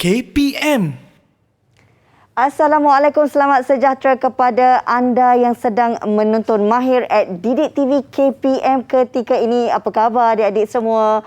KPM. Assalamualaikum, selamat sejahtera kepada anda yang sedang menonton Mahir at Didik TV KPM ketika ini. Apa khabar adik-adik semua?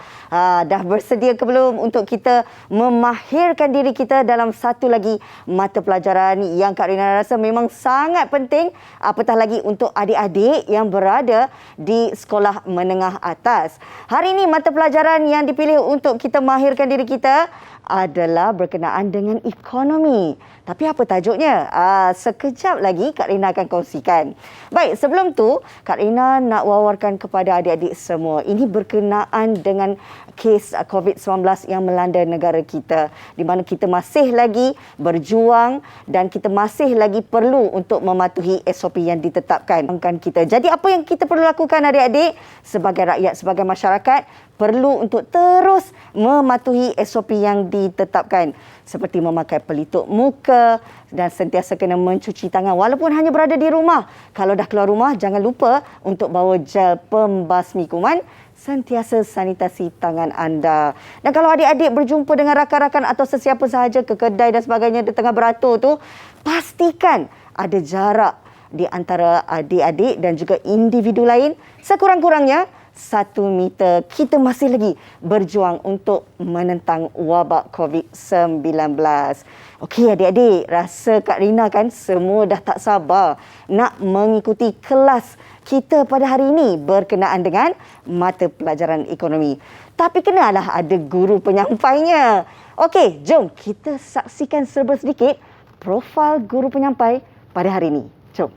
Dah bersedia ke belum untuk kita memahirkan diri kita dalam satu lagi mata pelajaran yang Kak Rina rasa memang sangat penting, apatah lagi untuk adik-adik yang berada di sekolah menengah atas. Hari ini mata pelajaran yang dipilih untuk kita mahirkan diri kita adalah berkenaan dengan ekonomi. Tapi apa tajuknya? Sekejap lagi Kak Rina akan kongsikan. Baik, sebelum tu Kak Rina nak wawarkan kepada adik-adik semua. Ini berkenaan dengan kes COVID-19 yang melanda negara kita, di mana kita masih lagi berjuang dan kita masih lagi perlu untuk mematuhi SOP yang ditetapkan kita. Jadi apa yang kita perlu lakukan adik-adik sebagai rakyat, sebagai masyarakat, perlu untuk terus mematuhi SOP yang ditetapkan, seperti memakai pelitup muka dan sentiasa kena mencuci tangan walaupun hanya berada di rumah. Kalau dah keluar rumah, jangan lupa untuk bawa gel pembasmi kuman, sentiasa sanitasi tangan anda. Dan kalau adik-adik berjumpa dengan rakan-rakan atau sesiapa sahaja ke kedai dan sebagainya di tengah beratur tu, pastikan ada jarak di antara adik-adik dan juga individu lain sekurang-kurangnya 1 meter. Kita masih lagi berjuang untuk menentang wabak COVID-19. Okey adik-adik, rasa Kak Rina kan semua dah tak sabar nak mengikuti kelas kita pada hari ini berkenaan dengan mata pelajaran ekonomi. Tapi kenalah ada guru penyampainya. Okey, jom kita saksikan serba sedikit profil guru penyampai pada hari ini. Jom.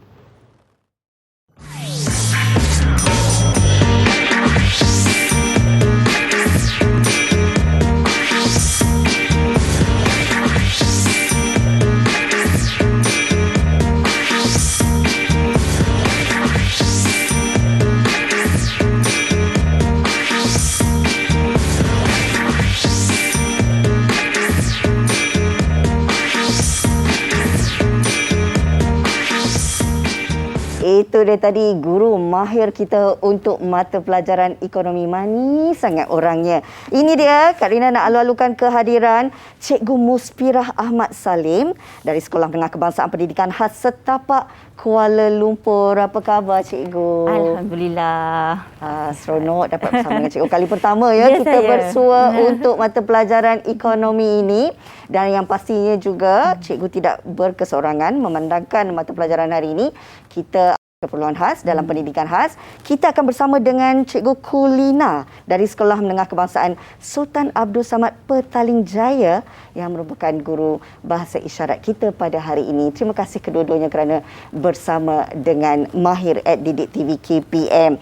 Itu dia tadi guru mahir kita untuk mata pelajaran ekonomi. Manis sangat orangnya. Ini dia Kak Rina nak alu-alukan kehadiran Cikgu Muspirah Ahmad Salim dari Sekolah Menengah Kebangsaan Pendidikan Khas Setapak, Kuala Lumpur. Apa khabar Cikgu? Alhamdulillah. Seronok dapat bersama dengan Cikgu. Kali pertama ya kita bersua untuk mata pelajaran ekonomi ini. Dan yang pastinya juga Cikgu tidak berkesorangan memandangkan mata pelajaran hari ini. Kita keperluan khas dalam pendidikan khas. Kita akan bersama dengan Cikgu Kulina dari Sekolah Menengah Kebangsaan Sultan Abdul Samad Petaling Jaya yang merupakan guru bahasa isyarat kita pada hari ini. Terima kasih kedua-duanya kerana bersama dengan Mahir at Didik TV KPM.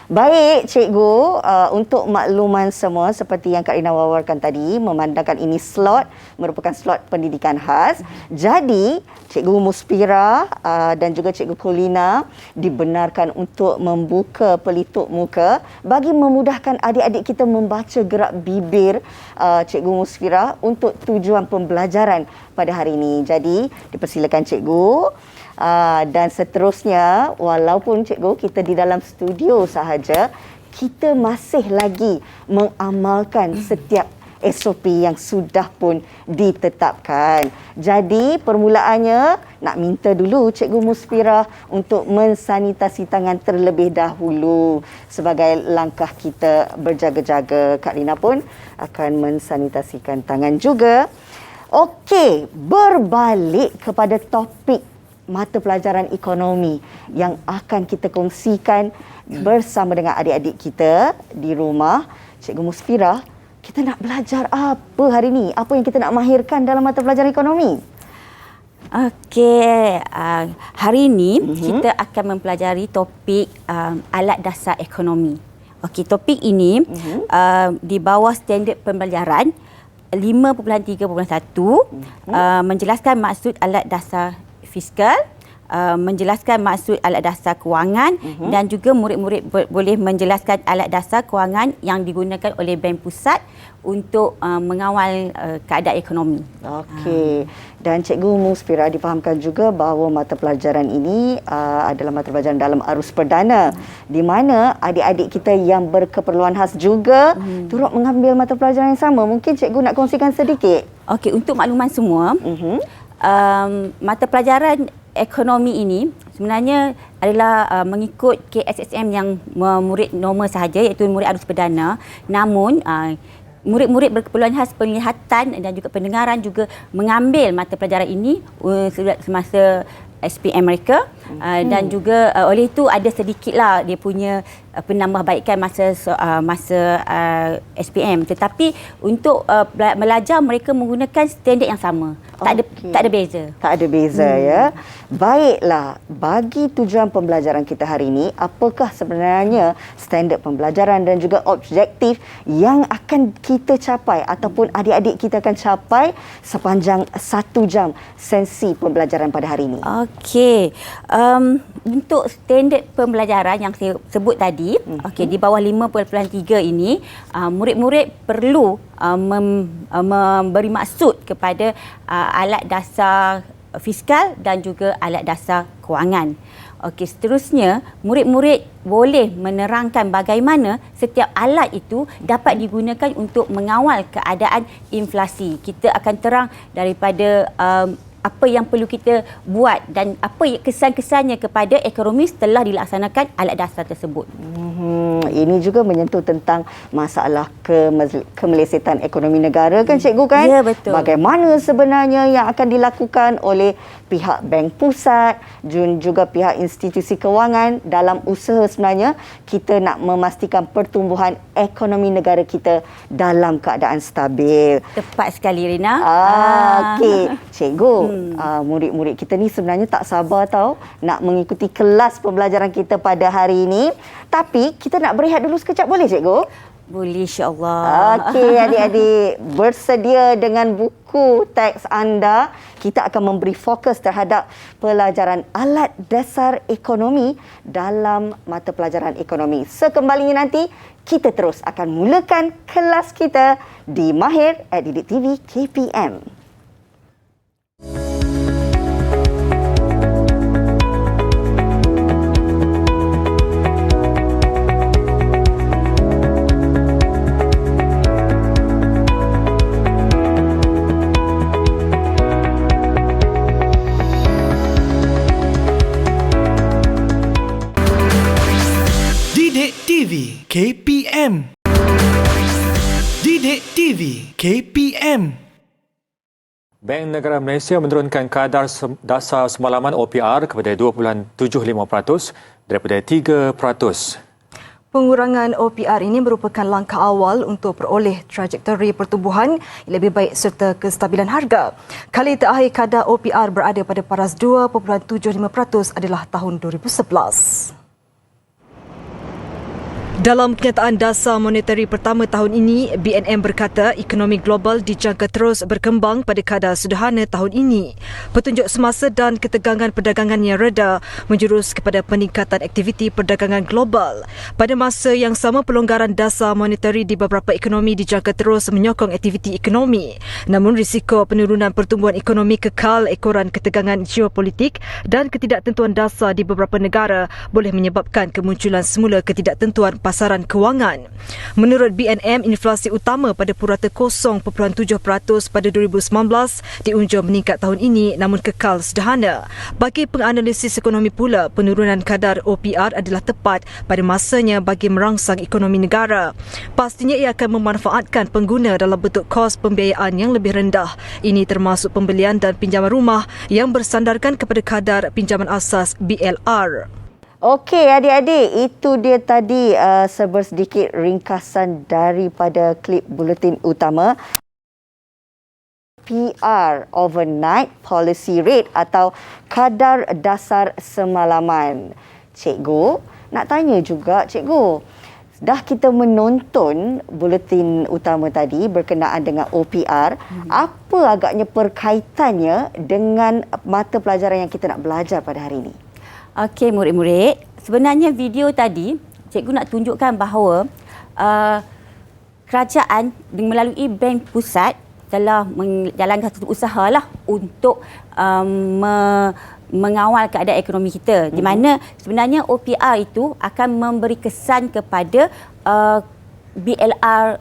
Baik Cikgu, untuk makluman semua seperti yang Kak Rina wawarkan tadi, memandangkan ini slot merupakan slot pendidikan khas. Jadi Cikgu Muspirah dan juga Cikgu Kulina dibenarkan untuk membuka pelitup muka bagi memudahkan adik-adik kita membaca gerak bibir Cikgu Muspirah untuk tujuan pembelajaran pada hari ini. Jadi dipersilakan Cikgu. Dan seterusnya, walaupun Cikgu kita di dalam studio sahaja, kita masih lagi mengamalkan setiap SOP yang sudah pun ditetapkan. Jadi permulaannya nak minta dulu Cikgu Muspirah untuk mensanitasi tangan terlebih dahulu sebagai langkah kita berjaga-jaga. Kak Rina pun akan mensanitasikan tangan juga. Okey, berbalik kepada topik mata pelajaran ekonomi yang akan kita kongsikan bersama dengan adik-adik kita di rumah. Cikgu Muspirah, kita nak belajar apa hari ini? Apa yang kita nak mahirkan dalam mata pelajaran ekonomi? Okey, hari ini kita akan mempelajari topik alat dasar ekonomi. Okey, topik ini di bawah standard pembelajaran 5.3.1 menjelaskan maksud alat dasar fiskal, menjelaskan maksud alat dasar kewangan dan juga murid-murid boleh menjelaskan alat dasar kewangan yang digunakan oleh Bank Pusat untuk mengawal keadaan ekonomi. Okey. Dan Cikgu Musfira difahamkan juga bahawa mata pelajaran ini adalah mata pelajaran dalam arus perdana di mana adik-adik kita yang berkeperluan khas juga turut mengambil mata pelajaran yang sama. Mungkin Cikgu nak kongsikan sedikit. Okey, untuk makluman semua, mata pelajaran ekonomi ini sebenarnya adalah mengikut KSSM yang murid normal sahaja, iaitu murid arus perdana. Namun murid-murid berkeperluan khas penglihatan dan juga pendengaran juga mengambil mata pelajaran ini semasa SPM mereka dan juga oleh itu ada sedikitlah dia punya penambahbaikan masa SPM, tetapi untuk belajar mereka menggunakan standard yang sama. Tak ada beza. Tak ada beza ya. Baiklah, bagi tujuan pembelajaran kita hari ini, apakah sebenarnya standard pembelajaran dan juga objektif yang akan kita capai ataupun adik-adik kita akan capai sepanjang 1 jam sesi pembelajaran pada hari ini? Okey. Untuk standard pembelajaran yang saya sebut tadi, okey, di bawah 5.3 ini, murid-murid perlu memberi maksud kepada alat dasar fiskal dan juga alat dasar kewangan. Okey, seterusnya murid-murid boleh menerangkan bagaimana setiap alat itu dapat digunakan untuk mengawal keadaan inflasi. Kita akan terang daripada apa yang perlu kita buat dan apa kesan-kesannya kepada ekonomi setelah dilaksanakan alat dasar tersebut. Ini juga menyentuh tentang masalah kemelesetan ekonomi negara kan Cikgu kan? Ya, betul. Bagaimana sebenarnya yang akan dilakukan oleh pihak Bank Pusat dan juga pihak institusi kewangan dalam usaha sebenarnya kita nak memastikan pertumbuhan ekonomi negara kita dalam keadaan stabil. Tepat sekali, Rina. Okey. Cikgu, murid-murid kita ni sebenarnya tak sabar tau nak mengikuti kelas pembelajaran kita pada hari ini. Tapi kita nak berehat dulu sekejap, boleh Cikgu? Boleh, insya-Allah. Okey, adik-adik, bersedia dengan buku teks anda. Kita akan memberi fokus terhadap pelajaran alat dasar ekonomi dalam mata pelajaran ekonomi. Sekembalinya nanti, kita terus akan mulakan kelas kita di Mahir at Didik TV KPM. TV KPM. Didik TV KPM. Bank Negara Malaysia menurunkan kadar dasar semalaman OPR kepada 2.75% daripada 3%. Pengurangan OPR ini merupakan langkah awal untuk peroleh trajektori pertumbuhan yang lebih baik serta kestabilan harga. Kali terakhir kadar OPR berada pada paras 2.75% adalah tahun 2011. Dalam kenyataan dasar monetari pertama tahun ini, BNM berkata ekonomi global dijangka terus berkembang pada kadar sederhana tahun ini. Petunjuk semasa dan ketegangan perdagangan yang reda menjurus kepada peningkatan aktiviti perdagangan global. Pada masa yang sama, pelonggaran dasar monetari di beberapa ekonomi dijangka terus menyokong aktiviti ekonomi. Namun risiko penurunan pertumbuhan ekonomi kekal ekoran ketegangan geopolitik dan ketidaktentuan dasar di beberapa negara boleh menyebabkan kemunculan semula ketidaktentuan pasaran kewangan. Menurut BNM, inflasi utama pada purata 0.7% pada 2019 diunjur meningkat tahun ini namun kekal sederhana. Bagi penganalisis ekonomi pula, penurunan kadar OPR adalah tepat pada masanya bagi merangsang ekonomi negara. Pastinya ia akan memanfaatkan pengguna dalam bentuk kos pembiayaan yang lebih rendah. Ini termasuk pembelian dan pinjaman rumah yang bersandarkan kepada kadar pinjaman asas BLR. Okey adik-adik, itu dia tadi sedikit ringkasan daripada klip buletin utama. PR, Overnight Policy Rate atau kadar dasar semalaman. Cikgu, nak tanya juga Cikgu, dah kita menonton buletin utama tadi berkenaan dengan OPR, apa agaknya perkaitannya dengan mata pelajaran yang kita nak belajar pada hari ini? Okey, murid-murid. Sebenarnya video tadi, cikgu nak tunjukkan bahawa kerajaan melalui Bank Pusat telah menjalankan satu usaha lah untuk mengawal keadaan ekonomi kita, di mana sebenarnya OPR itu akan memberi kesan kepada BLR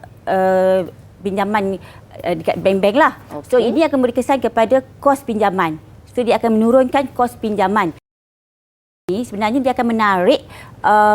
pinjaman dekat bank-bank lah. Okay. So ini akan memberi kesan kepada kos pinjaman. So dia akan menurunkan kos pinjaman. Ini sebenarnya dia akan menarik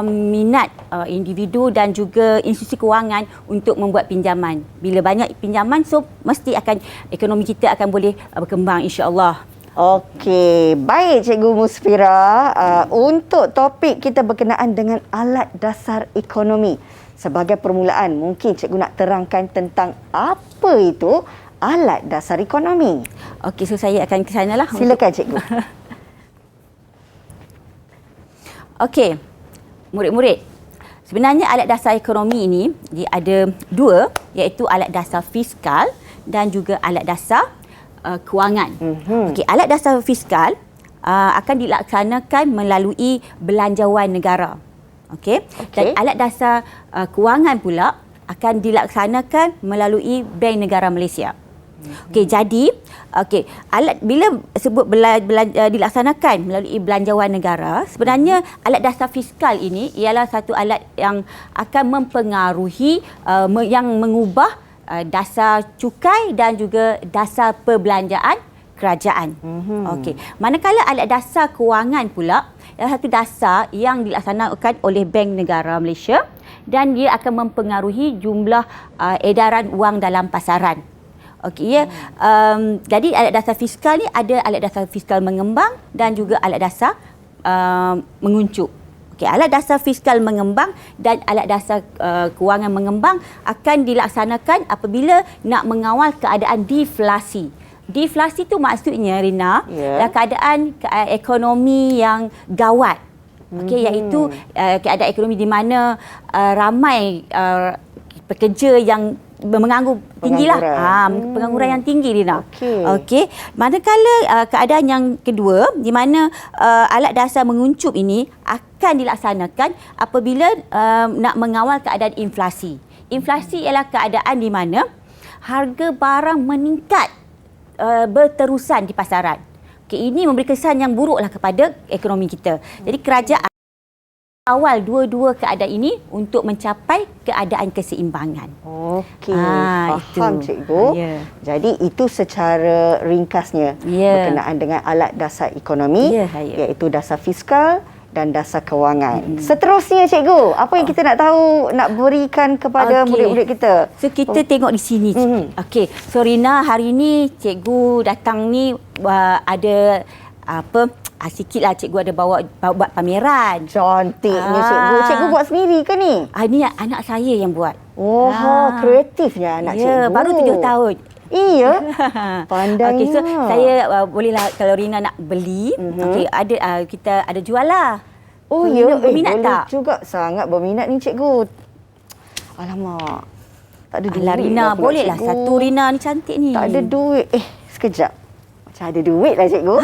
minat individu dan juga institusi kewangan untuk membuat pinjaman. Bila banyak pinjaman, so mesti akan ekonomi kita akan boleh berkembang, insya-Allah. Okey, baik Cikgu Musfira. Untuk topik kita berkenaan dengan alat dasar ekonomi. Sebagai permulaan, mungkin Cikgu nak terangkan tentang apa itu alat dasar ekonomi. Okey, so saya akan ke sana lah. Silakan Cikgu. Okey, murid-murid. Sebenarnya alat dasar ekonomi ini dia ada dua, iaitu alat dasar fiskal dan juga alat dasar kewangan. Okey, alat dasar fiskal akan dilaksanakan melalui belanjawan negara. Okey. Dan alat dasar kewangan pula akan dilaksanakan melalui Bank Negara Malaysia. Okey, jadi bila sebut dilaksanakan melalui belanjawan negara, sebenarnya alat dasar fiskal ini ialah satu alat yang akan mempengaruhi yang mengubah dasar cukai dan juga dasar perbelanjaan kerajaan. Okey. Manakala alat dasar kewangan pula adalah satu dasar yang dilaksanakan oleh Bank Negara Malaysia dan dia akan mempengaruhi jumlah edaran wang dalam pasaran. Okey, ya. Jadi alat dasar fiskal ni ada alat dasar fiskal mengembang dan juga alat dasar menguncup. Okey, alat dasar fiskal mengembang dan alat dasar kewangan mengembang akan dilaksanakan apabila nak mengawal keadaan deflasi. Deflasi tu maksudnya, Rina, adalah keadaan ekonomi yang gawat. Okey, iaitu keadaan ekonomi di mana ramai pekerja yang menganggur tinggilah. Pengangguran yang tinggi, Rina. Okey. Manakala keadaan yang kedua di mana alat dasar menguncup ini akan dilaksanakan apabila nak mengawal keadaan inflasi. Inflasi ialah keadaan di mana harga barang meningkat berterusan di pasaran. Okey, ini memberi kesan yang buruklah kepada ekonomi kita. Jadi kerajaan awal dua-dua keadaan ini untuk mencapai keadaan keseimbangan. Okey, faham Cikgu. Jadi itu secara ringkasnya berkenaan dengan alat dasar ekonomi, iaitu dasar fiskal dan dasar kewangan. Seterusnya Cikgu, apa yang kita nak tahu, nak berikan kepada murid-murid kita? So kita tengok di sini. Okey, so Rina, hari ini Cikgu datang ni ada sikitlah cikgu ada bawa buat pameran. Cantiknya Cikgu. Cikgu buat sendiri ke ni? Ini anak saya yang buat. Kreatifnya anak Cikgu. Baru 7 tahun. Iya. Pandainya. Okey, so saya bolehlah kalau Rina nak beli, okey, ada kita ada jual lah. Oh ya, berminat boleh tak? juga, sangat berminat ni Cikgu. Alamak. Tak ada duit. Rina, bolehlah. Satu Rina ni cantik ni. Tak ada duit. Sekejap. Macam ada duit lah Cikgu.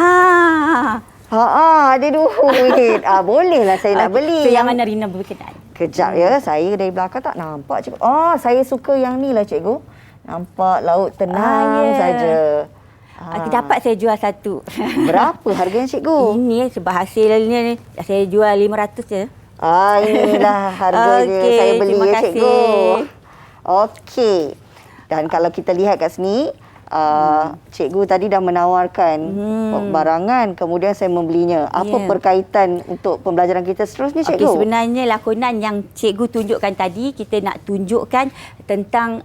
Ada duit. Bolehlah saya nak beli. So yang mana Rina berkenan? Kejap ya, saya dari belakang tak nampak Cikgu. Saya suka yang ni lah Cikgu. Nampak laut tenang saja. Dapat saya jual satu. Berapa harganya Cikgu? Ini sebab hasilnya ni saya jual 500 je. Inilah harganya. Saya beli terima ya kasih. Cikgu. Okey. Dan kalau kita lihat kat sini, cikgu tadi dah menawarkan barangan, kemudian saya membelinya. Apa perkaitan untuk pembelajaran kita seterusnya, cikgu? Okey, sebenarnya lakonan yang cikgu tunjukkan tadi, kita nak tunjukkan tentang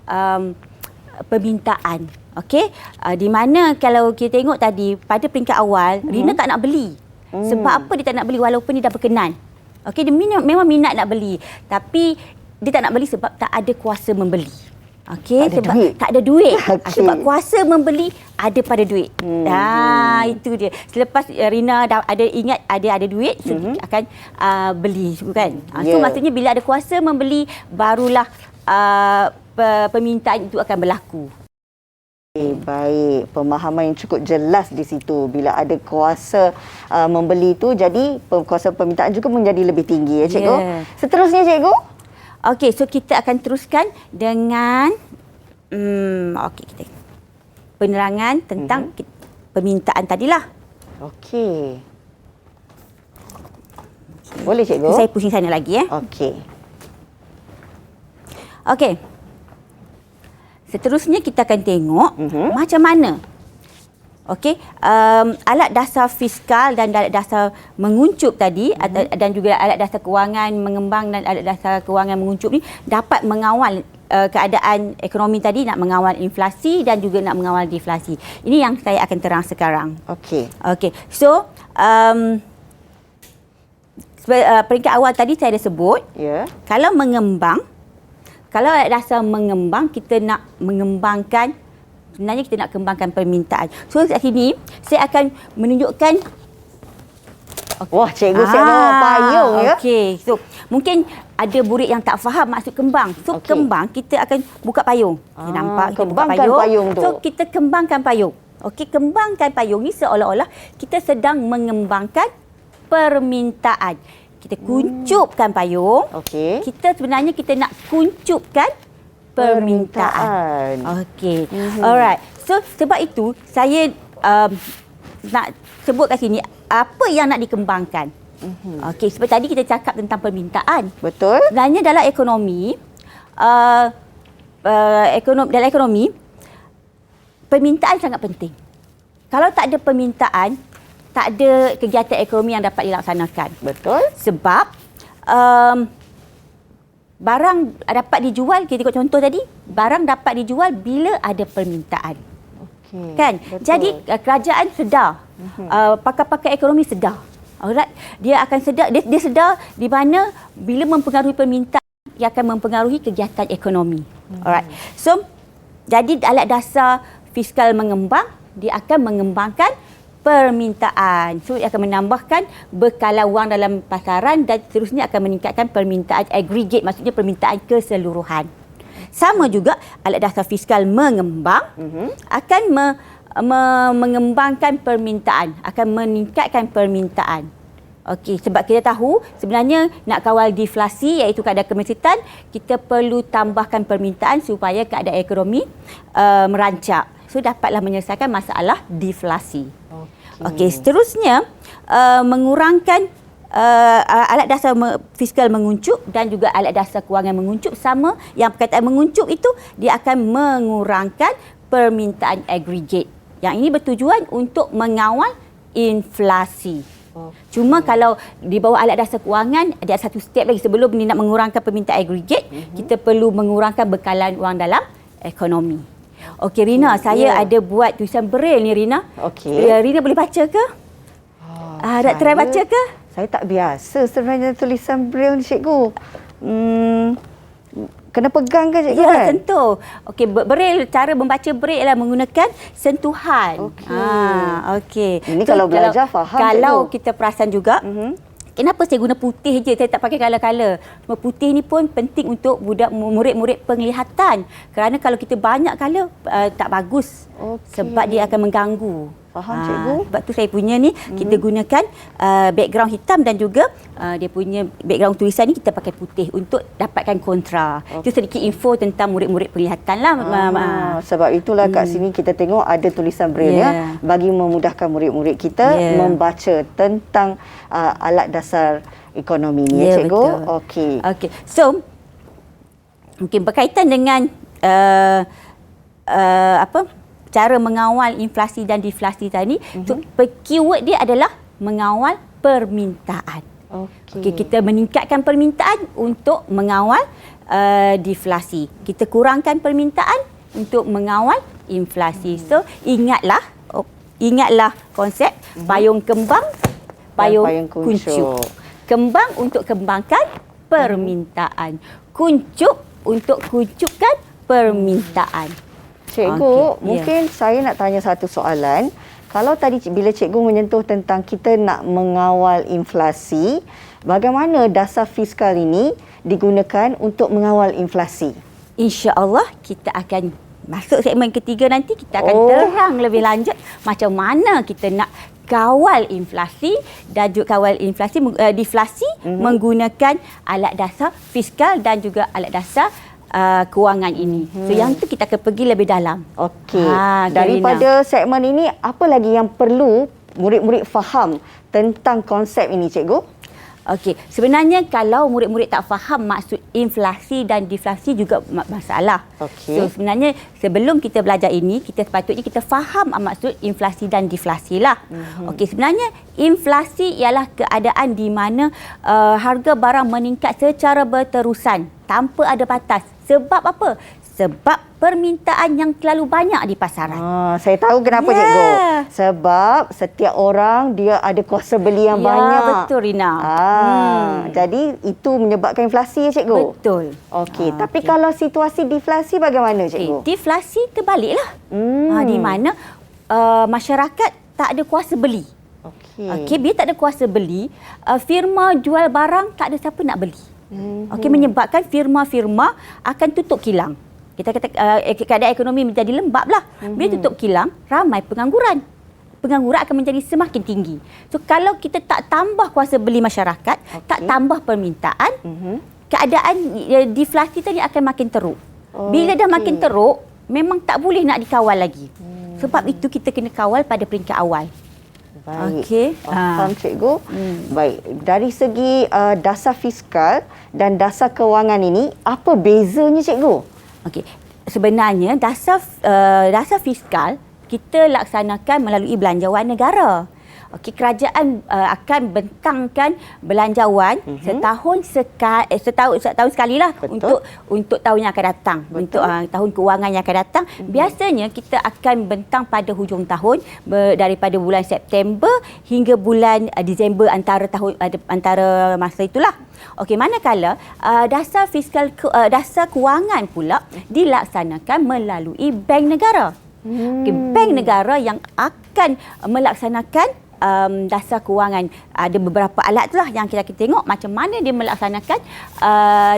permintaan. Okey, di mana kalau kita tengok tadi pada peringkat awal, Rina tak nak beli. Sebab apa dia tak nak beli walaupun dia dah berkenan? Okey, dia memang minat nak beli, tapi dia tak nak beli sebab tak ada kuasa membeli. Okey, Tak ada sebab duit. tak ada duit. Okey. Sebab kuasa membeli ada pada duit. Itu dia. Selepas Rina dah ada ingat ada duit, akan beli kan. So Ya. maksudnya bila ada kuasa membeli, barulah permintaan itu akan berlaku. Baik, pemahaman yang cukup jelas di situ. Bila ada kuasa membeli tu, jadi kuasa permintaan juga menjadi lebih tinggi ya cikgu. Ya. Seterusnya cikgu? Okey, so kita akan teruskan dengan kita penerangan tentang permintaan tadilah. Okey. Boleh cikgu? Saya pusing sana lagi Okey. Okey. Seterusnya kita akan tengok macam mana alat dasar fiskal dan alat dasar menguncup tadi dan juga alat dasar kewangan mengembang dan alat dasar kewangan menguncup ni dapat mengawal keadaan ekonomi tadi, nak mengawal inflasi dan juga nak mengawal deflasi. Ini yang saya akan terang sekarang. Okey. Okey. So peringkat awal tadi saya ada sebut, Ya. kalau alat dasar mengembang, kita nak mengembangkan, sebenarnya kita nak kembangkan permintaan. So kat sini saya akan menunjukkan. Wah, cikgu siap bawa payung ya. Okey. So mungkin ada murid yang tak faham maksud kembang. So Okey. kembang kita akan buka payung. Kita nampak kita buka kembangkan payung tu. So kita kembangkan payung. Okey, kembangkan payung ni seolah-olah kita sedang mengembangkan permintaan. Kita kuncupkan payung. Okey. Kita sebenarnya kita nak kuncupkan permintaan. Okey. Alright. So sebab itu saya nak sebut kat sini apa yang nak dikembangkan. Okey, seperti tadi kita cakap tentang permintaan. Betul? Sebenarnya dalam ekonomi dalam ekonomi permintaan sangat penting. Kalau tak ada permintaan, tak ada kegiatan ekonomi yang dapat dilaksanakan. Betul? Sebab barang dapat dijual, kita tengok contoh tadi, barang dapat dijual bila ada permintaan. Okey. Kan? Betul. Jadi kerajaan sedar, pakar-pakar ekonomi sedar. Alright, dia akan sedar, dia sedar di mana bila mempengaruhi permintaan, ia akan mempengaruhi kegiatan ekonomi. Alright. So jadi alat dasar fiskal mengembang, dia akan mengembangkan permintaan. So ia akan menambahkan bekalan wang dalam pasaran dan seterusnya akan meningkatkan permintaan aggregate, maksudnya permintaan keseluruhan. Sama juga alat dasar fiskal mengembang akan mengembangkan permintaan, akan meningkatkan permintaan. Okey, sebab kita tahu sebenarnya nak kawal deflasi iaitu keadaan kemesyatan, kita perlu tambahkan permintaan supaya keadaan ekonomi merancak. So dapatlah menyelesaikan masalah deflasi. Okey, seterusnya mengurangkan alat dasar fiskal menguncup dan juga alat dasar kewangan menguncup sama. Yang perkataan menguncup itu dia akan mengurangkan permintaan aggregate. Yang ini bertujuan untuk mengawal inflasi. Cuma kalau di bawah alat dasar kewangan ada satu step lagi sebelum ni nak mengurangkan permintaan aggregate, kita perlu mengurangkan bekalan wang dalam ekonomi. Okey Rina, saya ada buat tulisan braille ni Rina. Okey. Rina boleh baca ke? Nak try baca ke? Saya tak biasa sebenarnya tulisan braille ni cikgu. Kena pegang ke cikgu? Ya, kan? sentuh. Okey, braille, cara membaca braille ialah menggunakan sentuhan. Okey. Okey. Ini kalau belajar faham, Kalau cikgu. kita perasan juga, kenapa saya guna putih je, saya tak pakai color-color. Cuma putih ni pun penting untuk murid-murid penglihatan. Kerana kalau kita banyak color, tak bagus. Okey. Sebab dia akan mengganggu. Faham, cikgu. Sebab tu saya punya ni, kita gunakan background hitam dan juga dia punya background tulisan ni kita pakai putih untuk dapatkan kontra. Itu sedikit info tentang murid-murid penglihatan lah. Sebab itulah kat sini kita tengok ada tulisan braille ya, bagi memudahkan murid-murid kita membaca tentang alat dasar ekonomi ni ya cikgu. Betul. Okey. Okey. So mungkin berkaitan dengan cara mengawal inflasi dan deflasi tadi, so, keyword dia adalah mengawal permintaan. Okey, kita meningkatkan permintaan untuk mengawal deflasi. Kita kurangkan permintaan untuk mengawal inflasi. So ingatlah konsep payung kembang, payung kuncup. Kembang untuk kembangkan permintaan. Kuncup untuk kuncupkan permintaan. Cikgu, Okey, mungkin saya nak tanya satu soalan. Kalau tadi bila cikgu menyentuh tentang kita nak mengawal inflasi, bagaimana dasar fiskal ini digunakan untuk mengawal inflasi? InsyaAllah kita akan masuk segmen ketiga nanti, kita akan terang lebih lanjut macam mana kita nak kawal inflasi dan juga kawal inflasi deflasi menggunakan alat dasar fiskal dan juga alat dasar kewangan ini. So yang tu kita akan pergi lebih dalam. Okey. Daripada segmen ini, apa lagi yang perlu murid-murid faham tentang konsep ini, cikgu? Okey, sebenarnya kalau murid-murid tak faham maksud inflasi dan deflasi juga masalah. Okey. So sebenarnya sebelum kita belajar ini, kita sepatutnya kita faham maksud inflasi dan deflasi lah. Okey, sebenarnya inflasi ialah keadaan di mana harga barang meningkat secara berterusan tanpa ada batas. Sebab apa? Sebab permintaan yang terlalu banyak di pasaran. Saya tahu kenapa, cikgu. Sebab setiap orang dia ada kuasa beli yang banyak. Betul, Rina. Jadi itu menyebabkan inflasi, ya, cikgu? Betul. Okey, tapi kalau situasi deflasi bagaimana, cikgu? Deflasi terbaliklah. Di mana masyarakat tak ada kuasa beli. Okey, bila tak ada kuasa beli, firma jual barang tak ada siapa nak beli. Okey, menyebabkan firma-firma akan tutup kilang. Kita kata keadaan ekonomi menjadi lembab lah. Bila tutup kilang, ramai pengangguran. Pengangguran akan menjadi semakin tinggi. So kalau kita tak tambah kuasa beli masyarakat, tak tambah permintaan, keadaan deflasi tadi akan makin teruk. Bila dah makin teruk, memang tak boleh nak dikawal lagi. Sebab itu kita kena kawal pada peringkat awal. Baik. Okey. Faham, cikgu. Baik. Dari segi dasar fiskal dan dasar kewangan ini, apa bezanya, cikgu? Okey. Sebenarnya dasar fiskal kita laksanakan melalui belanjawan negara. Okey, kerajaan akan bentangkan belanjawan setahun sekali lah untuk tahun yang akan datang. Untuk tahun kewangan yang akan datang. Biasanya kita akan bentang pada hujung tahun daripada bulan September hingga bulan Disember antara masa itulah. Okey, manakala dasar fiskal dasar kewangan pula dilaksanakan melalui bank negara. Okay, bank negara yang akan melaksanakan dasar kewangan. Ada beberapa alat tu lah yang kita tengok macam mana dia melaksanakan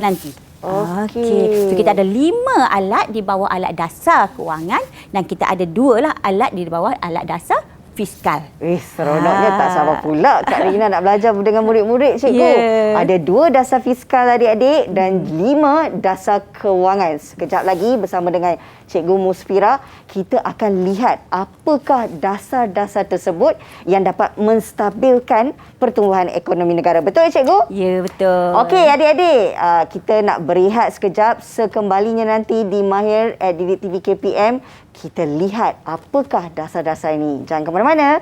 nanti. Okey. So kita ada 5 alat di bawah alat dasar kewangan dan kita ada 2 lah alat di bawah alat dasar fiskal. Seronoknya tak sabar pula Kak Rina nak belajar dengan murid-murid, cikgu. Ada 2 dasar fiskal adik-adik dan 5 dasar kewangan. Sekejap lagi bersama dengan Cikgu Musfira, kita akan lihat apakah dasar-dasar tersebut yang dapat menstabilkan pertumbuhan ekonomi negara. Betul, cikgu? Ya, betul. Okey, adik-adik, kita nak berehat sekejap. Sekembalinya nanti di Mahir at Didik TV KPM, kita lihat apakah dasar-dasar ini. Jangan ke mana-mana.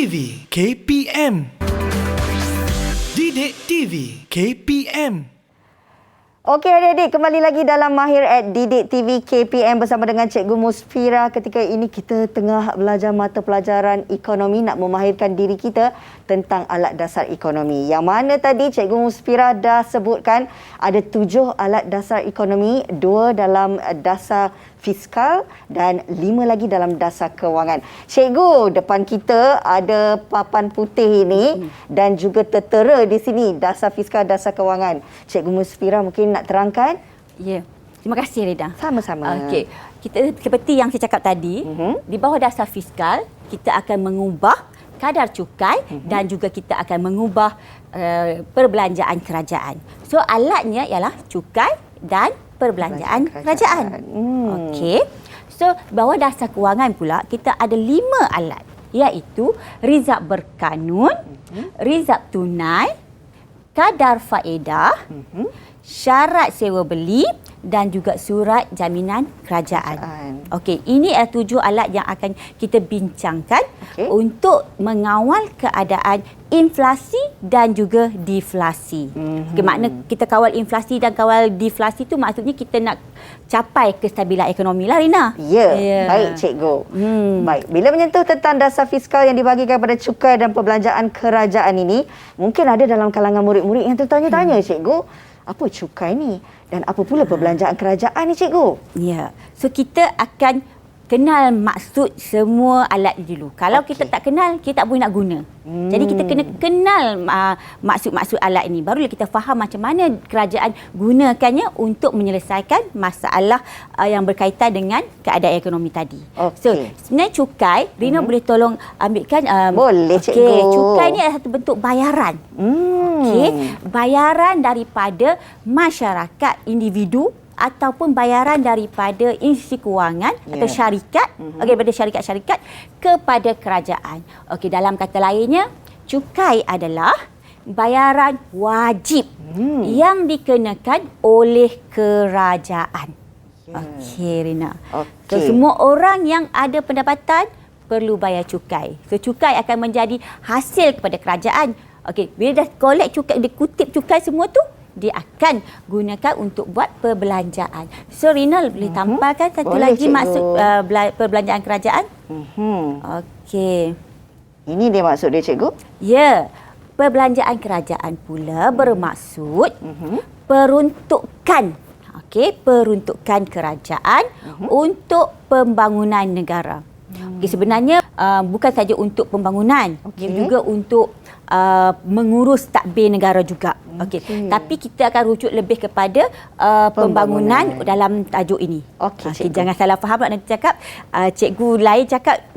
TV KPM. Didik TV KPM. Okey adik-adik, kembali lagi dalam Mahir at Didik TV KPM bersama dengan Cikgu Musfira. Ketika ini kita tengah belajar mata pelajaran ekonomi, nak memahirkan diri kita tentang alat dasar ekonomi. Yang mana tadi Cikgu Musfira dah sebutkan ada 7 alat dasar ekonomi, 2 dalam dasar fiskal dan 5 lagi dalam dasar kewangan. Cikgu, depan kita ada papan putih ini dan juga tertera di sini dasar fiskal, dasar kewangan. Cikgu Musfira mungkin nak terangkan? Ya. Terima kasih, Rida. Sama-sama. Okey. Kita seperti yang saya cakap tadi, di bawah dasar fiskal kita akan mengubah kadar cukai dan juga kita akan mengubah perbelanjaan kerajaan. So alatnya ialah cukai dan perbelanjaan kerajaan. Okey. So, bawah dasar kewangan pula, kita ada 5 alat. Iaitu rizab berkanun, rizab tunai, kadar faedah, syarat sewa beli dan juga surat jaminan kerajaan. Okey, ini adalah 7 alat yang akan kita bincangkan untuk mengawal keadaan inflasi dan juga deflasi. Okey, makna kita kawal inflasi dan kawal deflasi tu maksudnya kita nak capai kestabilan ekonomi lah, Rina. Ya, baik cikgu. Baik, bila menyentuh tentang dasar fiskal yang dibagikan pada cukai dan perbelanjaan kerajaan ini, mungkin ada dalam kalangan murid-murid yang tertanya-tanya, cikgu, apa cukai ni? Dan apa pula perbelanjaan kerajaan ni, cikgu? Ya. So, kita akan kenal maksud semua alat ni dulu. Kalau kita tak kenal, kita tak boleh nak guna. Jadi, kita kena kenal maksud-maksud alat ini. Barulah kita faham macam mana kerajaan gunakannya untuk menyelesaikan masalah yang berkaitan dengan keadaan ekonomi tadi. So, sebenarnya cukai, Rina boleh tolong ambilkan. Boleh, cikgu. Cukai ni adalah satu bentuk bayaran. Bayaran daripada masyarakat, individu ataupun bayaran daripada institusi kewangan atau syarikat, daripada syarikat-syarikat kepada kerajaan. Okey, dalam kata lainnya, cukai adalah bayaran wajib yang dikenakan oleh kerajaan. Okey, Rina. So, semua orang yang ada pendapatan perlu bayar cukai. So, cukai akan menjadi hasil kepada kerajaan. Okey, bila dah collect cukai, dia kutip cukai semua tu, dia akan gunakan untuk buat perbelanjaan. So, Rina boleh tampalkan satu lagi maksud perbelanjaan kerajaan? Okey. Ini dia maksud dia, cikgu? Ya. Perbelanjaan kerajaan pula bermaksud peruntukan. Okey, peruntukan kerajaan untuk pembangunan negara. Okey, sebenarnya bukan saja untuk pembangunan, juga untuk mengurus tadbir negara juga. Okey. Tapi kita akan rujuk lebih kepada pembangunan dalam tajuk ini. Okey, jangan salah faham nanti cakap cikgu lain cakap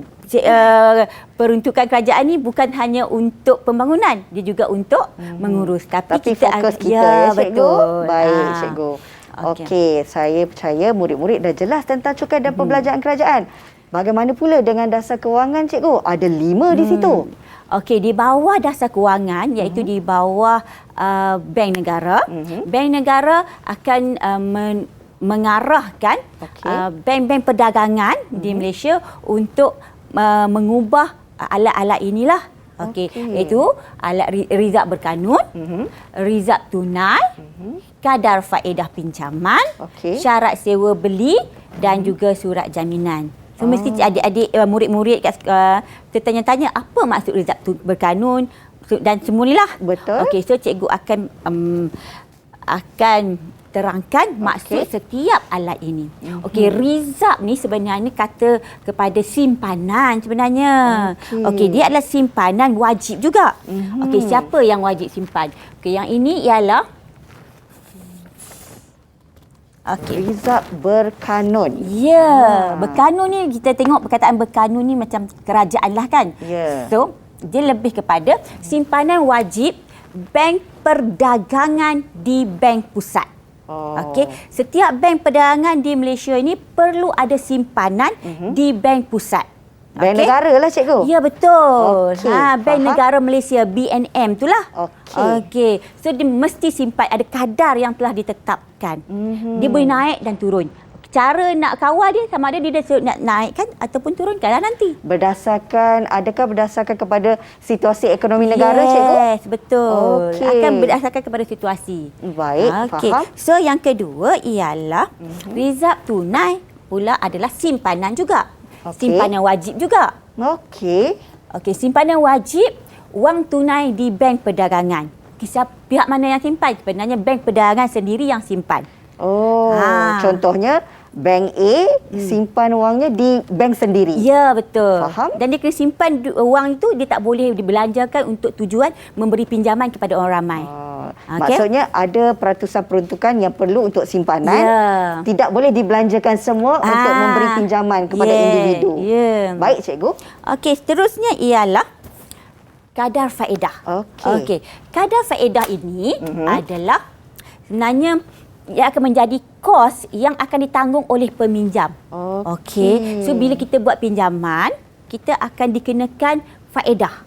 peruntukan kerajaan ni bukan hanya untuk pembangunan, dia juga untuk mengurus. Tapi kita fokus kita ya, cikgu. Betul. Baik, cikgu. Okey, saya percaya murid-murid dah jelas tentang cukai dan perbelanjaan kerajaan. Bagaimana pula dengan dasar kewangan, cikgu? Ada 5 di situ. Okey, di bawah dasar kewangan, iaitu di bawah Bank Negara. Bank Negara akan mengarahkan bank-bank perdagangan di Malaysia untuk mengubah alat-alat inilah. Okey, iaitu alat rizab berkanun, rizab tunai, kadar faedah pinjaman, syarat sewa beli dan juga surat jaminan. So, mesti adik-adik, murid-murid tertanya-tanya apa maksud rizab berkanun dan semualah. Betul. Okey, so cikgu akan terangkan maksud setiap alat ini. Okey, rizab ni sebenarnya kata kepada simpanan sebenarnya. Okey, dia adalah simpanan wajib juga. Okey, siapa yang wajib simpan? Okey, yang ini ialah rizab berkanun. Ya, berkanun ni kita tengok perkataan berkanun ni macam kerajaan lah kan. So, dia lebih kepada simpanan wajib bank perdagangan di bank pusat. Okey, setiap bank perdagangan di Malaysia ini perlu ada simpanan di bank pusat. Bank negara lah, cikgu? Ya, betul. Bank Negara Malaysia, BNM itulah. Okey. So, dia mesti simpan, ada kadar yang telah ditetapkan. Dia boleh naik dan turun. Cara nak kawal dia sama ada dia nak naikkan ataupun turunkan lah nanti. Adakah berdasarkan kepada situasi ekonomi negara, cikgu? Yes, betul. Akan berdasarkan kepada situasi. Baik, faham. So, yang kedua ialah rizab tunai pula adalah simpanan juga. Simpanan wajib juga. Okey, simpanan wajib wang tunai di bank perdagangan. Pihak mana yang simpan? Sebenarnya bank perdagangan sendiri yang simpan. Contohnya bank A simpan wangnya di bank sendiri. Ya, betul. Faham? Dan dia kena simpan wang itu, dia tak boleh dibelanjakan untuk tujuan memberi pinjaman kepada orang ramai. Maksudnya ada peruntukan yang perlu untuk simpanan. Tidak boleh dibelanjakan semua untuk memberi pinjaman kepada individu. Baik, cikgu. Okey, seterusnya ialah kadar faedah. Okey. Kadar faedah ini adalah sebenarnya ia akan menjadi kos yang akan ditanggung oleh peminjam. Okey. So bila kita buat pinjaman, kita akan dikenakan faedah.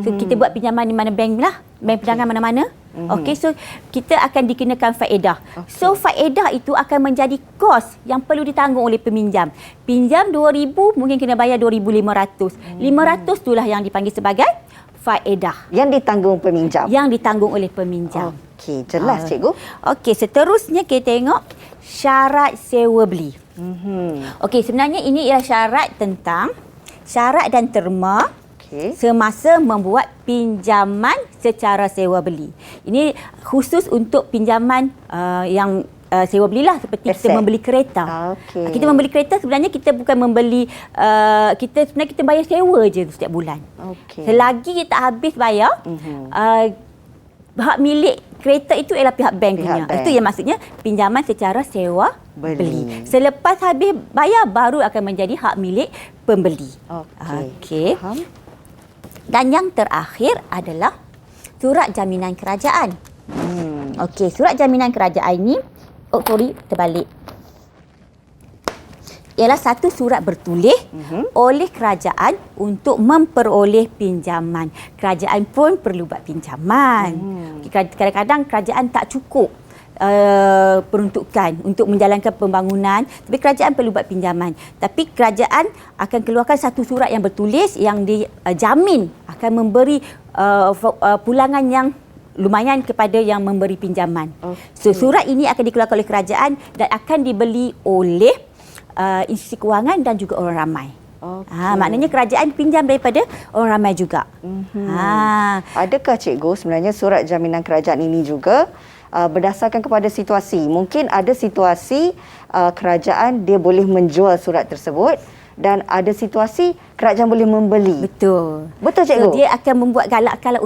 So kita buat pinjaman di mana bank lah, bank perdagangan mana-mana. Okey, so kita akan dikenakan faedah. So faedah itu akan menjadi kos yang perlu ditanggung oleh peminjam. Pinjam 2,000 mungkin kena bayar 2,500. 500 itulah yang dipanggil sebagai faedah. Yang ditanggung peminjam. Yang ditanggung oleh peminjam. Okey, jelas cikgu. Okey, seterusnya kita tengok syarat sewa beli. Okey, sebenarnya ini ialah syarat tentang syarat dan terma semasa membuat pinjaman secara sewa beli. Ini khusus untuk pinjaman yang sewa belilah, seperti kita membeli kereta. Kita membeli kereta sebenarnya kita bukan membeli, kita sebenarnya kita bayar sewa je setiap bulan. Selagi kita habis bayar, hak milik kereta itu ialah pihak bank punya. Itu yang maksudnya pinjaman secara sewa beli. Selepas habis bayar baru akan menjadi hak milik pembeli. Okey. Dan yang terakhir adalah surat jaminan kerajaan. Okey, surat jaminan kerajaan ini, terbalik. Ialah satu surat bertulis oleh kerajaan untuk memperoleh pinjaman. Kerajaan pun perlu buat pinjaman. Kadang-kadang kerajaan tak cukup peruntukan untuk menjalankan pembangunan, tapi kerajaan perlu buat pinjaman. Tapi kerajaan akan keluarkan satu surat yang bertulis yang dijamin akan memberi pulangan yang lumayan kepada yang memberi pinjaman. So surat ini akan dikeluarkan oleh kerajaan dan akan dibeli oleh institusi kewangan dan juga orang ramai. Maknanya kerajaan pinjam daripada orang ramai juga. Adakah cikgu sebenarnya surat jaminan kerajaan ini juga berdasarkan kepada situasi? Mungkin ada situasi kerajaan dia boleh menjual surat tersebut dan ada situasi kerajaan boleh membeli. Betul. Betul cikgu? So, dia akan membuat galak-galak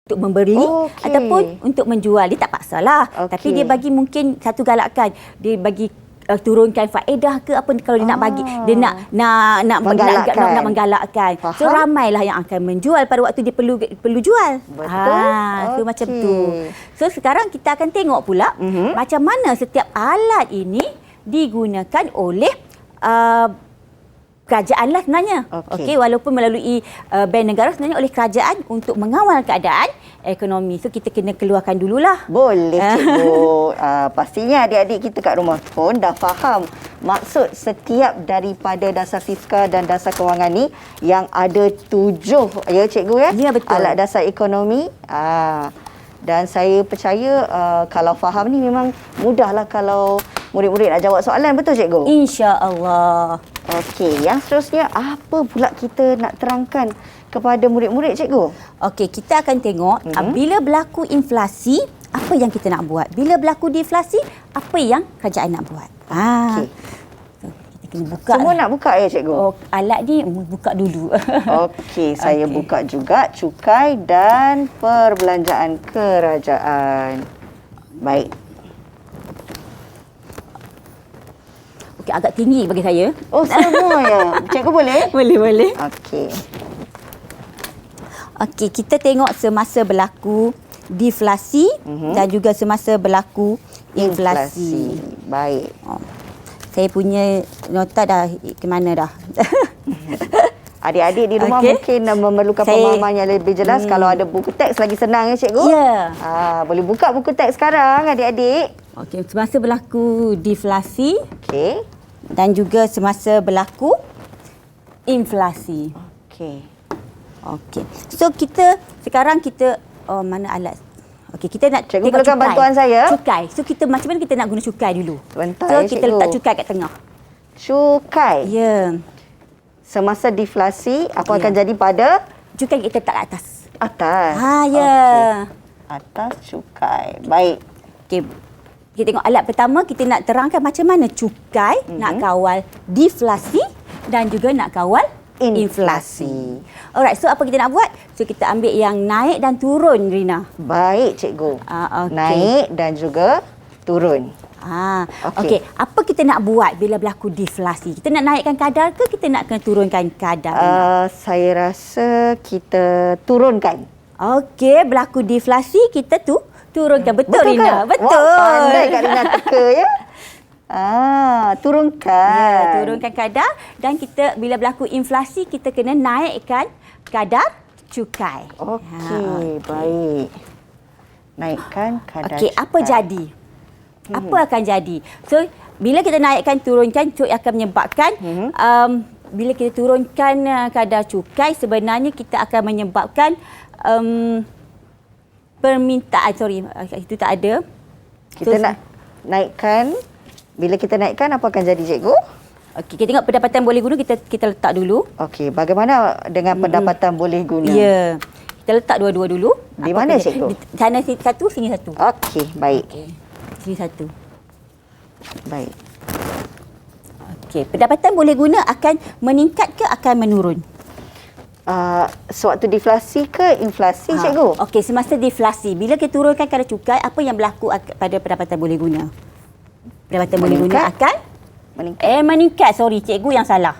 untuk memberi ataupun untuk menjual. Dia tak paksalah. Tapi dia bagi mungkin satu galakan. Dia bagi turunkan faedah ke apa kalau dia nak bagi, dia nak menggalakkan. So ramailah yang akan menjual pada waktu dia perlu jual. So macam tu. So sekarang kita akan tengok pula macam mana setiap alat ini digunakan oleh kerajaan lah sebenarnya. Okey, walaupun melalui bank negara sebenarnya oleh kerajaan untuk mengawal keadaan ekonomi. So kita kena keluarkan dululah. Boleh cikgu. Pastinya adik-adik kita kat rumah pun dah faham maksud setiap daripada dasar fiskal dan dasar kewangan ni yang ada 7 ya cikgu ya. Ya, betul. Alat dasar ekonomi. Dan saya percaya kalau faham ni memang mudahlah kalau murid-murid nak jawab soalan. Betul cikgu? InsyaAllah. Okey, yang seterusnya apa pula kita nak terangkan kepada murid-murid cikgu? Okey, kita akan tengok bila berlaku inflasi, apa yang kita nak buat. Bila berlaku deflasi, apa yang kerajaan nak buat. So, kita kena buka. Semua nak buka ya cikgu? Alat ni buka dulu. Okey, saya buka juga cukai dan perbelanjaan kerajaan. Baik. Okey, agak tinggi bagi saya. Semua ya. Cikgu boleh? Boleh. Okey. Okey, kita tengok semasa berlaku deflasi dan juga semasa berlaku inflasi. Baik. Saya punya nota dah ke mana dah? Adik-adik di rumah mungkin memerlukan pemahaman yang lebih jelas. Kalau ada buku teks lagi senang ya cikgu? Ya. Boleh buka buku teks sekarang adik-adik. Okey, semasa berlaku deflasi. Okey. Dan juga semasa berlaku inflasi. Okey. So sekarang kita mana alat? Okey, kita nak cikgu tengok perlukan bantuan saya. Cukai. So kita macam mana kita nak guna cukai dulu? Sebentar so ya, kita cikgu. letak cukai kat tengah. Cukai. Ya. Semasa deflasi apa akan jadi pada? Cukai kita letak kat atas. Atas. Ya. Atas cukai. Baik. Okey. Kita tengok alat pertama, kita nak terangkan macam mana cukai nak kawal deflasi dan juga nak kawal inflasi. Alright, so apa kita nak buat? So kita ambil yang naik dan turun, Rina. Baik cikgu. Okay. Naik dan juga turun. Okey. Apa kita nak buat bila berlaku deflasi? Kita nak naikkan kadar ke kita nak kena turunkan kadar? Saya rasa kita turunkan. Okey, berlaku deflasi kita turunkan. Betul Rina? Kan? Betul. Wah, pandai Kak Rina teka ya. Turunkan. Turunkan kadar dan kita bila berlaku inflasi kita kena naikkan kadar cukai. Okey, baik. Naikkan kadar Okey, apa cukai. jadi? Apa akan jadi? So, bila kita naikkan turunkan akan menyebabkan bila kita turunkan kadar cukai sebenarnya kita akan menyebabkan permintaan itu tak ada. Kita nak naikkan. Bila kita naikkan apa akan jadi, cikgu? Okey, kita tengok pendapatan boleh guna kita letak dulu. Okey, bagaimana dengan pendapatan boleh guna? Ya. Kita letak dua-dua dulu. Di mana, cikgu? Di sana satu, sini satu. Okey, baik. Sini satu. Baik. Okey, pendapatan boleh guna akan meningkat ke akan menurun? Sewaktu deflasi ke inflasi, cikgu? Okey, semasa deflasi. Bila kita turunkan kadar cukai, apa yang berlaku pada pendapatan boleh guna? Pendapatan boleh guna akan meningkat. Sorry, cikgu yang salah.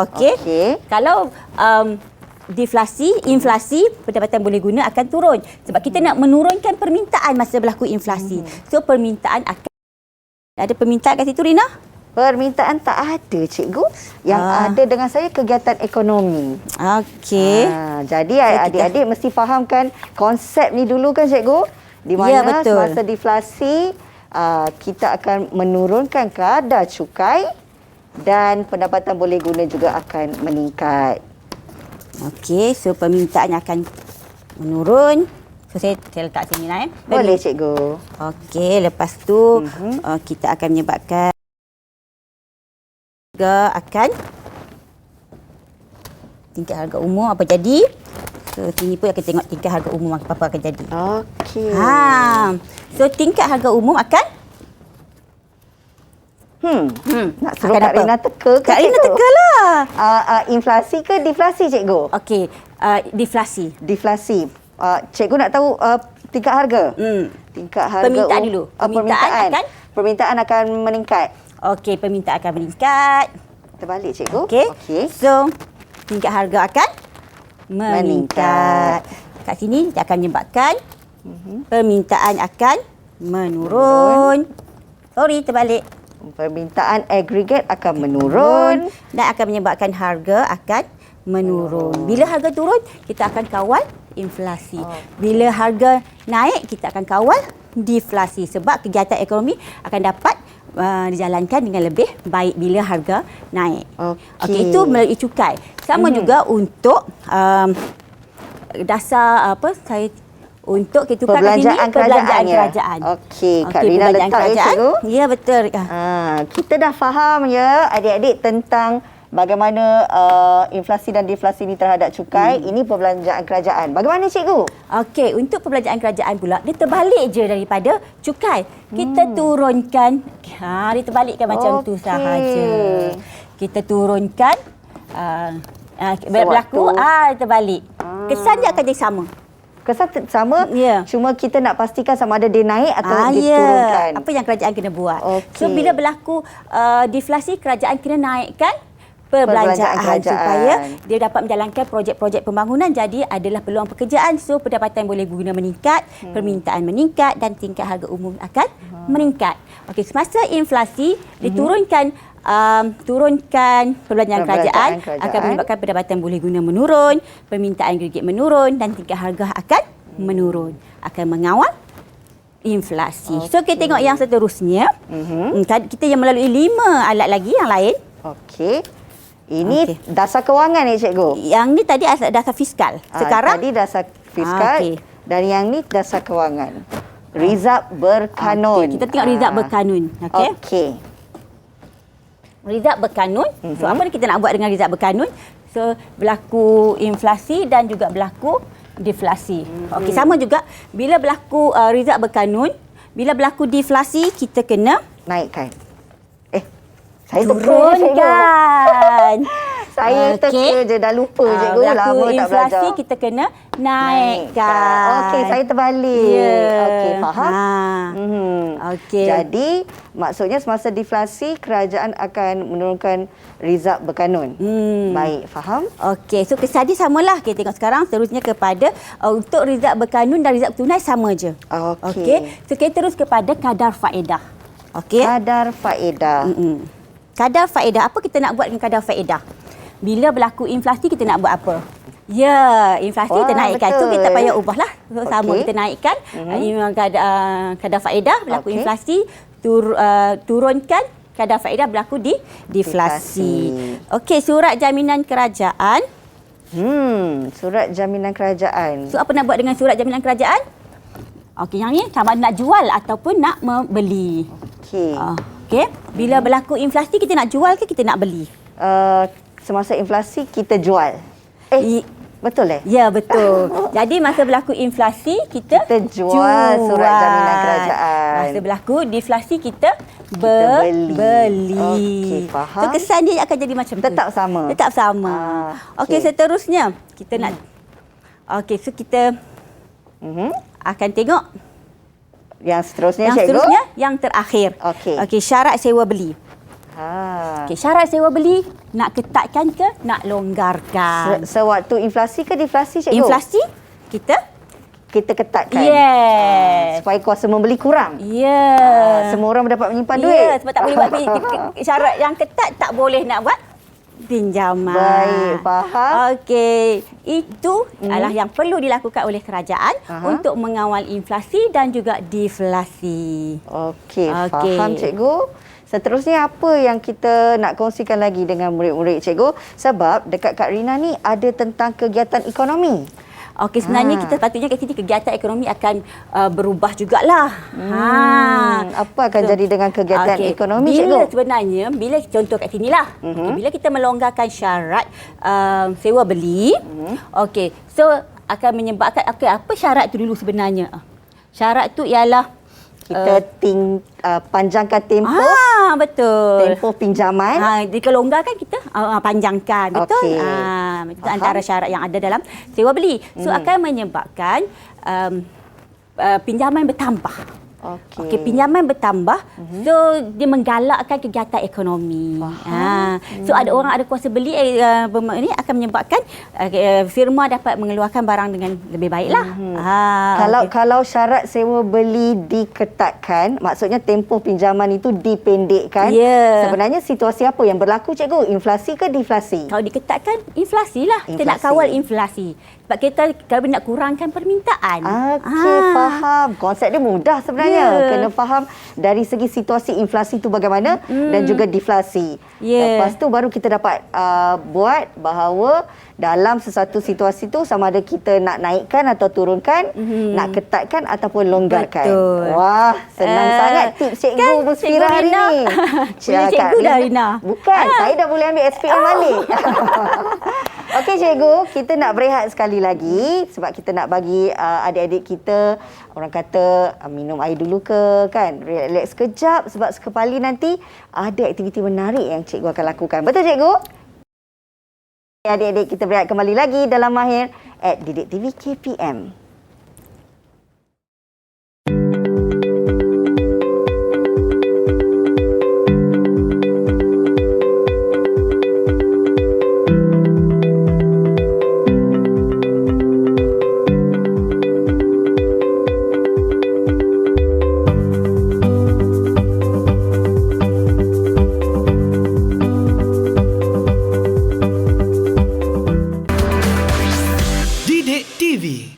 Okey. Kalau deflasi, inflasi, pendapatan boleh guna akan turun. Sebab kita nak menurunkan permintaan masa berlaku inflasi. So, permintaan akan... Ada permintaan kat situ, Rina? Permintaan tak ada, cikgu. Yang ada dengan saya kegiatan ekonomi. Okey. Jadi adik-adik mesti fahamkan konsep ni dulu kan, cikgu? Di mana semasa deflasi, kita akan menurunkan kadar cukai dan pendapatan boleh guna juga akan meningkat. Okey, so permintaan akan menurun. So saya letak sini lah. Boleh, cikgu. Okey, lepas tu kita akan menyebabkan harga akan tingkat harga umum apa jadi. So sini pun akan tengok tingkat harga umum apa akan jadi. Okey. So tingkat harga umum akan nak suruh Kak Rina teka ke, Kak Rina cikgu? teka lah. Inflasi ke deflasi, cikgu? Okey, deflasi. Deflasi. Cikgu nak tahu tingkat harga? Tingkat harga. Permintaan dulu. Permintaan akan meningkat. Okey, permintaan akan meningkat. Terbalik, cikgu. Okey. So, tingkat harga akan meningkat. Kat sini dia akan menyebabkan permintaan akan menurun. Sorry, terbalik. Permintaan agregat akan menurun dan akan menyebabkan harga akan menurun. Bila harga turun, kita akan kawal inflasi. Bila harga naik, kita akan kawal deflasi sebab kegiatan ekonomi akan dapat dijalankan dengan lebih baik bila harga naik. Okey, itu melalui cukai. Sama juga untuk dasar untuk kita tukar kat sini perbelanjaan kerajaan. Okey, Kak Rina letak ya, cikgu? Ya, betul. Kita dah faham ya adik-adik tentang bagaimana inflasi dan deflasi ini terhadap cukai. Ini perbelanjaan kerajaan. Bagaimana, cikgu? Okey, untuk perbelanjaan kerajaan pula, dia terbalik je daripada cukai. Kita turunkan, dia terbalikkan macam tu sahaja. Kita turunkan, berlaku, terbalik. Kesan dia akan jadi sama. Kesan sama, cuma kita nak pastikan sama ada dia naik atau diturunkan. Apa yang kerajaan kena buat. So, bila berlaku deflasi, kerajaan kena naikkan perbelanjaan supaya dia dapat menjalankan projek-projek pembangunan. Jadi adalah peluang pekerjaan. So pendapatan boleh guna meningkat, permintaan meningkat dan tingkat harga umum akan meningkat. Okey, semasa inflasi diturunkan turunkan perbelanjaan kerajaan akan menyebabkan pendapatan boleh guna menurun, permintaan agregat menurun dan tingkat harga akan menurun. Akan mengawal inflasi. So kita tengok yang seterusnya. Kita yang melalui 5 alat lagi yang lain. Okey. Ini dasar kewangan ni, cikgu? Yang ni tadi dasar fiskal. Sekarang tadi dasar fiskal dan yang ni dasar kewangan. Rizab berkanun. Kita tengok rizab berkanun. Okey. Rizab berkanun. So apa kita nak buat dengan rizab berkanun? So berlaku inflasi dan juga berlaku deflasi. Okey, sama juga bila berlaku rizab berkanun, bila berlaku deflasi kita kena naikkan. Saya turunkan. Saya teka je, dah lupa cikgu. Lama tak belajar. Inflasi kita kena naikkan. Okey, saya terbalik. Okey, faham? Okey. Jadi, maksudnya semasa deflasi, kerajaan akan menurunkan rizab berkanun. Baik, faham? Okey, so kesan dia samalah. Kita tengok sekarang seterusnya kepada untuk rizab berkanun dan rizab tunai sama je. Okey. So kita terus kepada kadar faedah. Okey. Kadar faedah. Kadar faedah. Apa kita nak buat dengan kadar faedah? Bila berlaku inflasi, kita nak buat apa? Ya, inflasi kita naikkan. Betul. Tu kita payah ubahlah. So, sama Okey. kita naikkan kadar faedah berlaku inflasi, turunkan kadar faedah berlaku di deflasi. Okey, surat jaminan kerajaan. Surat jaminan kerajaan. So apa nak buat dengan surat jaminan kerajaan? Okey, yang ni sama ada nak jual ataupun nak membeli. Okey. Okey, bila berlaku inflasi kita nak jual ke kita nak beli? Semasa inflasi kita jual. Betul Ya, betul. Jadi masa berlaku inflasi kita jual surat jaminan kerajaan. Masa berlaku deflasi kita beli. Okey, faham. So kesan dia akan jadi macam tu. Tetap sama. Tetap sama. Okey, seterusnya kita nak okey, so kita akan tengok yang seterusnya, yang cikgu. seterusnya yang terakhir. Okey, syarat sewa beli. Okey, syarat sewa beli nak ketatkan ke nak longgarkan? Sewaktu inflasi ke deflasi, cikgu? Inflasi kita ketatkan. Yes. Supaya kuasa membeli kurang. Semua orang dapat menyimpan duit. Sebab tak boleh buat syarat yang ketat, tak boleh nak buat pinjaman. Baik, faham. Okey, itu adalah yang perlu dilakukan oleh kerajaan untuk mengawal inflasi dan juga deflasi. Okey, faham cikgu. Seterusnya apa yang kita nak kongsikan lagi dengan murid-murid cikgu? Sebab dekat Kak Rina ni ada tentang kegiatan ekonomi. Okey, sebenarnya kita patutnya kat sini kegiatan ekonomi akan berubah jugalah. Apa akan jadi dengan kegiatan ekonomi, bila cikgu? Sebenarnya, bila contoh kat sinilah. Bila kita melonggarkan syarat sewa beli, okey, so akan menyebabkan apa syarat tu dulu sebenarnya? Syarat tu ialah kita panjangkan tempoh. Betul. Tempoh pinjaman. Dikelonggarkan kita panjangkan. Betul. Itu antara syarat yang ada dalam sewa beli. So akan menyebabkan pinjaman bertambah. Okey, pinjaman bertambah. So dia menggalakkan kegiatan ekonomi. So ada orang ada kuasa beli ini akan menyebabkan firma dapat mengeluarkan barang dengan lebih baiklah. Kalau syarat sewa beli diketatkan, maksudnya tempoh pinjaman itu dipendekkan. Sebenarnya situasi apa yang berlaku, cikgu? Inflasi ke deflasi? Kalau diketatkan, inflasi lah. Kita nak kawal inflasi. Sebab kita kalau nak kurangkan permintaan. Okey, faham. Konsep dia mudah sebenarnya. Kena faham dari segi situasi inflasi itu bagaimana dan juga deflasi. Lepas tu baru kita dapat buat bahawa dalam sesuatu situasi tu sama ada kita nak naikkan atau turunkan, nak ketatkan ataupun longgarkan. Betul. Wah, senang sangat tips cikgu Musfira hari ni. Cikgu dah, Rina. Bukan, saya dah boleh ambil SPM balik. Okey cikgu, kita nak berehat sekali lagi sebab kita nak bagi adik-adik kita, orang kata minum air dulu ke kan, relax sekejap sebab sekepali nanti ada aktiviti menarik yang cikgu akan lakukan. Betul cikgu? Adik-adik kita berehat kembali lagi dalam Mahir at Didik TV KPM.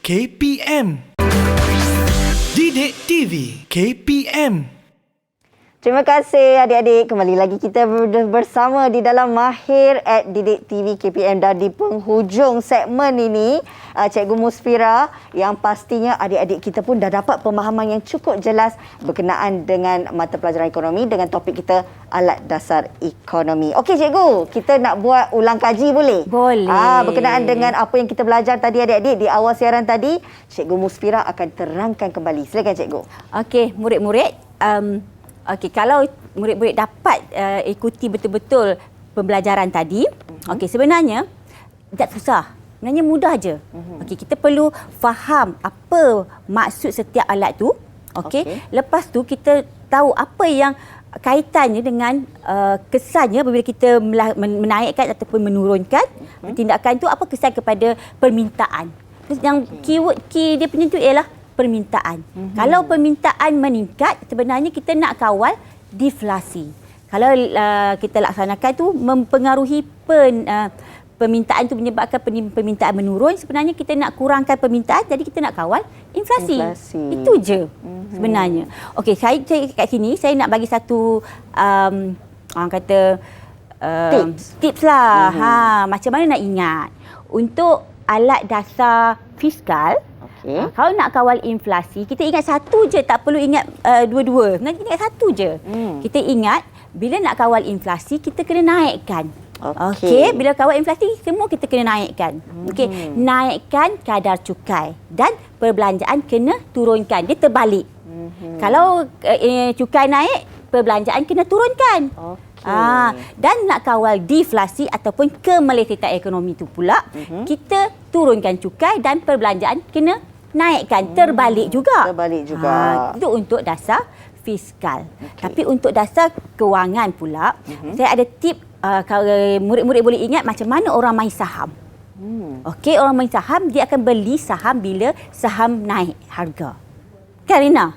KPM. Didik TV KPM. Terima kasih adik-adik. Kembali lagi kita bersama di dalam Mahir at Didik TV KPM dan di penghujung segmen ini Cikgu Musfira yang pastinya adik-adik kita pun dah dapat pemahaman yang cukup jelas berkenaan dengan mata pelajaran ekonomi dengan topik kita alat dasar ekonomi. Okey cikgu, kita nak buat ulang kaji boleh? Boleh. Berkenaan dengan apa yang kita belajar tadi adik-adik di awal siaran tadi, Cikgu Musfira akan terangkan kembali. Silakan cikgu. Okey, murid-murid, okey, kalau murid-murid dapat ikuti betul-betul pembelajaran tadi, okey, sebenarnya tak susah. Sebenarnya mudah je. Okey, kita perlu faham apa maksud setiap alat tu. Okey. Lepas tu kita tahu apa yang kaitannya dengan kesannya apabila kita menaikkan ataupun menurunkan tindakan tu, apa kesan kepada permintaan. Yang keyword key dia punya tu ialah permintaan. Kalau permintaan meningkat, sebenarnya kita nak kawal deflasi. Kalau kita laksanakan tu mempengaruhi permintaan tu menyebabkan permintaan menurun, sebenarnya kita nak kurangkan permintaan, jadi kita nak kawal inflasi. Itu je sebenarnya. Okey, saya kat sini saya nak bagi satu orang kata tips lah. Macam mana nak ingat. Untuk alat dasar fiskal, kalau nak kawal inflasi, kita ingat satu je, tak perlu ingat dua-dua. Sebenarnya ingat satu je. Kita ingat bila nak kawal inflasi, kita kena naikkan. Okey, bila kawal inflasi semua kita kena naikkan. Okey, naikkan kadar cukai dan perbelanjaan kena turunkan. Dia terbalik. Kalau cukai naik, perbelanjaan kena turunkan. Dan nak kawal deflasi ataupun kemelesetan ekonomi itu pula, kita turunkan cukai dan perbelanjaan kena naikkan. Terbalik juga. Itu untuk dasar fiskal. Tapi untuk dasar kewangan pula, saya ada tip kalau murid-murid boleh ingat macam mana orang main saham. Okey, orang main saham, dia akan beli saham bila saham naik harga. Kan Rina?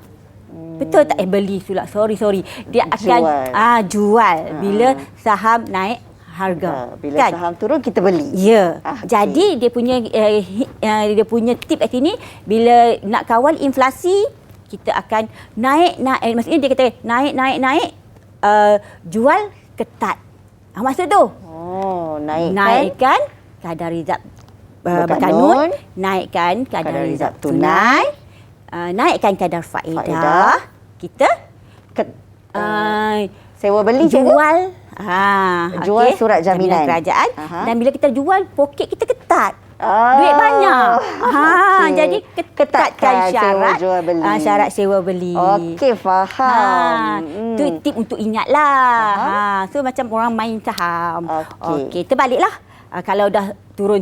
Betul tak? Beli pula. Sorry. Dia akan jual bila saham naik harga. Bila kan? Saham turun kita beli. Ya. Jadi dia punya tip kat sini, bila nak kawal inflasi, kita akan naik. Maksudnya dia kata naik, jual ketat. Maksud tu? Naikkan kadar rizab berkanun, naikkan kadar rizab tunai, naikkan kadar faedah. Kita sewa beli jual. Jual surat jaminan kerajaan. Dan bila kita jual, poket kita ketat. Duit banyak. Jadi ketatkan syarat sewa beli. Okey, faham. Itu tip untuk ingatlah. So macam orang main saham. Okey, terbaliklah. Kalau dah turun,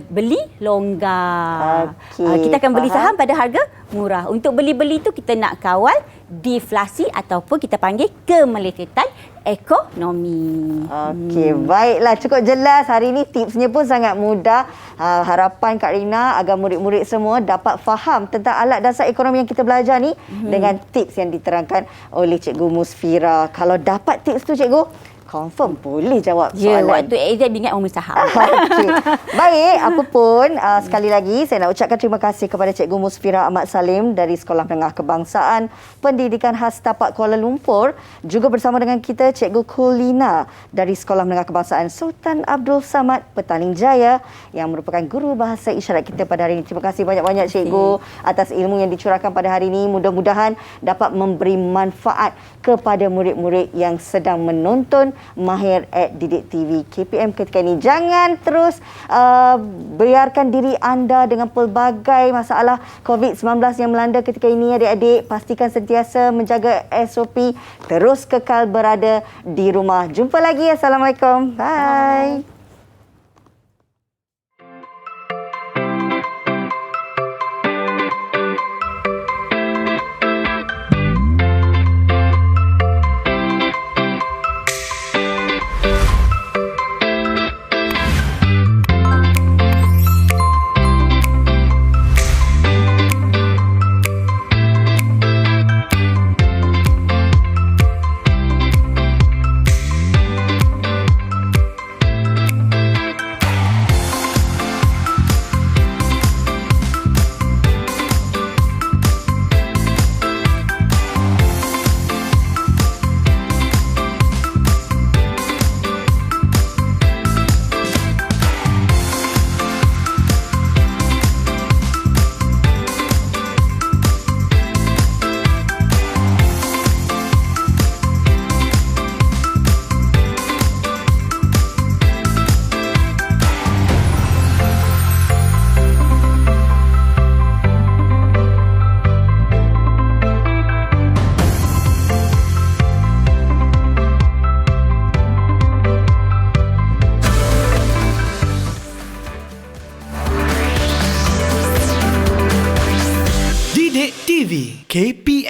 beli longgar. Kita akan beli saham pada harga murah. Untuk beli-beli tu kita nak kawal deflasi ataupun kita panggil kemelesetan ekonomi. Okey, baiklah, cukup jelas. Hari ini tipsnya pun sangat mudah. Harapan Kak Rina agar murid-murid semua dapat faham tentang alat dasar ekonomi yang kita belajar ni dengan tips yang diterangkan oleh Cikgu Musfira. Kalau dapat tips tu Cikgu, confirm boleh jawab soalan. Ya, waktu exam ingat orang saham. Okay. Baik, apa pun sekali lagi saya nak ucapkan terima kasih kepada Cikgu Musfira Ahmad Salim dari Sekolah Menengah Kebangsaan Pendidikan Khas Tapak Kuala Lumpur, juga bersama dengan kita Cikgu Kulina dari Sekolah Menengah Kebangsaan Sultan Abdul Samad Petaling Jaya yang merupakan guru bahasa isyarat kita pada hari ini. Terima kasih banyak-banyak Cikgu atas ilmu yang dicurahkan pada hari ini. Mudah-mudahan dapat memberi manfaat kepada murid-murid yang sedang menonton Mahir at Didik TV KPM ketika ini. Jangan terus biarkan diri anda dengan pelbagai masalah COVID-19 yang melanda ketika ini adik-adik. Pastikan sentiasa menjaga SOP, terus kekal berada di rumah. Jumpa lagi. Assalamualaikum. Bye. Didik TV KPM